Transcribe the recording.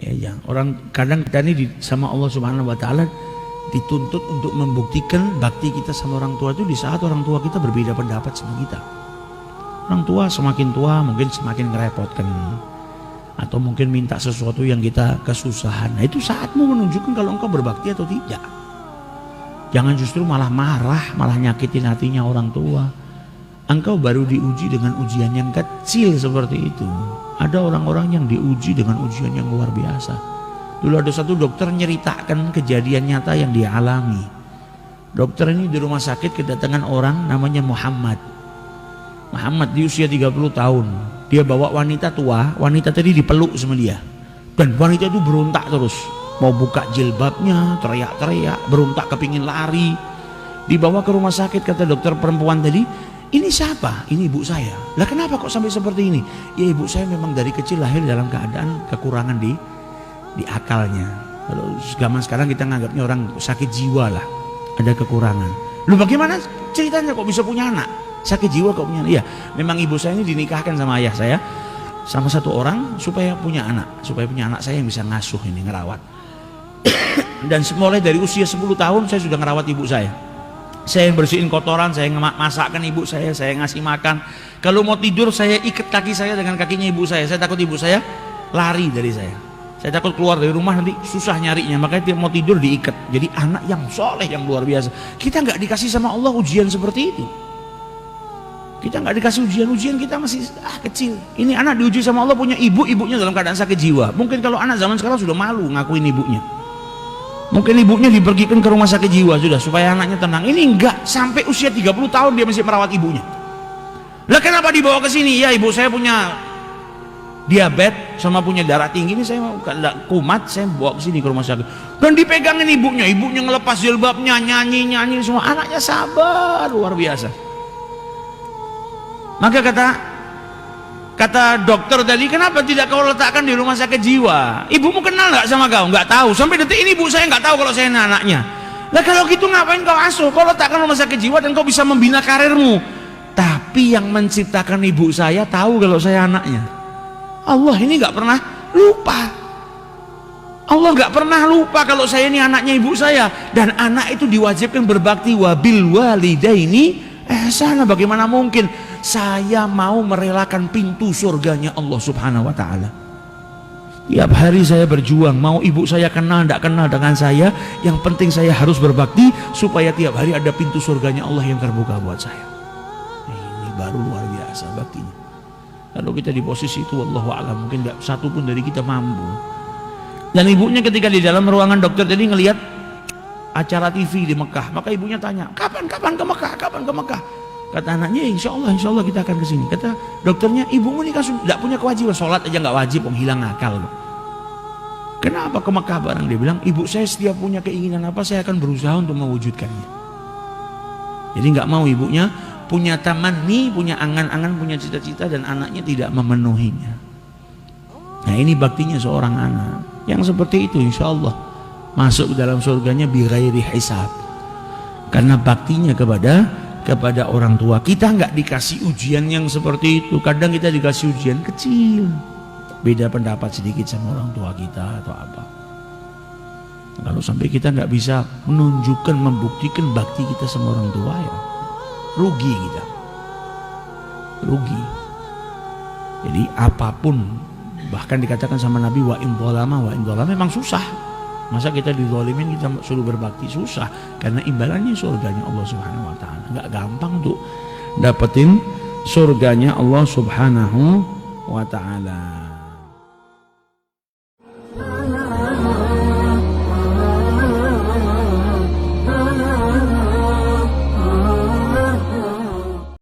Ya, orang kadang kita ini sama Allah Subhanahu wa taala dituntut untuk membuktikan bakti kita sama orang tua itu di saat orang tua kita berbeda pendapat sama kita. Orang tua semakin tua mungkin semakin ngerepotkan, atau mungkin minta sesuatu yang kita kesusahan. Nah, itu saatmu menunjukkan kalau engkau berbakti atau tidak. Jangan justru malah marah, malah nyakitin hatinya orang tua. Engkau baru diuji dengan ujian yang kecil seperti itu. Ada orang-orang yang diuji dengan ujian yang luar biasa. Dulu ada satu dokter nyeritakan kejadian nyata yang dia alami. Dokter ini di rumah sakit kedatangan orang namanya Muhammad. Muhammad di usia 30 tahun. Dia bawa wanita tua, wanita tadi dipeluk sama dia. Dan wanita itu berontak terus. Mau buka jilbabnya, teriak-teriak, berontak kepingin lari. Dibawa ke rumah sakit, kata dokter perempuan tadi, ini siapa? Ini ibu saya. Lah kenapa kok sampai seperti ini? Ya ibu saya memang dari kecil lahir dalam keadaan kekurangan di akalnya. Kalau zaman sekarang kita nganggapnya orang sakit jiwa lah, ada kekurangan. Lu bagaimana ceritanya kok bisa punya anak? Sakit jiwa kok punya anak? Iya, memang ibu saya ini dinikahkan sama ayah saya, sama satu orang supaya punya anak saya yang bisa ngasuh ini, ngerawat. Dan mulai dari usia 10 tahun saya sudah ngerawat ibu saya. Saya yang bersihin kotoran, saya masakkan ibu saya ngasih makan. Kalau mau tidur saya ikat kaki saya dengan kakinya ibu saya. Saya takut ibu saya lari dari saya. Saya takut keluar dari rumah nanti susah nyarinya. Makanya dia mau tidur diikat. Jadi anak yang soleh, yang luar biasa. Kita nggak dikasih sama Allah ujian seperti itu. Kita nggak dikasih ujian-ujian, kita masih kecil. Ini anak diuji sama Allah punya ibunya dalam keadaan sakit jiwa. Mungkin kalau anak zaman sekarang sudah malu ngakuin ibunya. Mungkin ibunya dipergikan ke rumah sakit jiwa sudah supaya anaknya tenang. Ini enggak, sampai usia 30 tahun dia masih merawat ibunya. Lah kenapa dibawa ke sini? Ya ibu saya punya diabetes sama punya darah tinggi, ini saya mau kumat, saya bawa ke sini ke rumah sakit. Dan dipegangin ibunya ngelepas jilbabnya, nyanyi semua. Anaknya sabar luar biasa. Maka kata dokter tadi, kenapa tidak kau letakkan di rumah sakit jiwa? Ibumu kenal nggak sama kau? Nggak tahu. Sampai detik ini ibu saya nggak tahu kalau saya anaknya. Lah kalau gitu ngapain kau asuh? Kau letakkan rumah sakit jiwa dan kau bisa membina karirmu. Tapi yang menciptakan ibu saya tahu kalau saya anaknya. Allah ini nggak pernah lupa. Allah nggak pernah lupa kalau saya ini anaknya ibu saya. Dan anak itu diwajibkan berbakti, wabil walidaini ihsana. Bagaimana mungkin saya mau merelakan pintu surganya Allah Subhanahu wa taala? Tiap hari saya berjuang, mau ibu saya kenal tidak kenal dengan saya, yang penting saya harus berbakti supaya tiap hari ada pintu surganya Allah yang terbuka buat saya. Ini baru luar biasa baktinya. Kalau kita di posisi itu, wallahu a'lam, mungkin tidak satu pun dari kita mampu. Dan ibunya ketika di dalam ruangan dokter tadi ngelihat acara TV di Mekah, maka ibunya tanya, kapan ke Mekah? Kapan ke Mekah? Kata anaknya, insya Allah kita akan ke sini. Kata dokternya, ibumu ini kan tidak punya kewajiban, sholat aja nggak wajib, hilang akal. Kenapa ke Mekah bareng? Dia bilang, ibu saya setiap punya keinginan apa, saya akan berusaha untuk mewujudkannya. Jadi nggak mau ibunya punya tamanni, punya angan-angan, punya cita-cita, dan anaknya tidak memenuhinya. Nah ini baktinya seorang anak. Yang seperti itu insya Allah masuk ke dalam surganya bi ghairi hisab. Karena baktinya kepada orang tua. Kita nggak dikasih ujian yang seperti itu. Kadang kita dikasih ujian kecil, beda pendapat sedikit sama orang tua kita atau apa. Kalau sampai kita nggak bisa menunjukkan, membuktikan bakti kita sama orang tua, ya rugi kita, rugi. Jadi apapun, bahkan dikatakan sama Nabi, wa in dzalama memang susah. Masa kita dizalimin kita suruh berbakti? Susah, karena imbalannya surganya Allah Subhanahu wa taala. Enggak gampang untuk dapetin surganya Allah Subhanahu wa taala.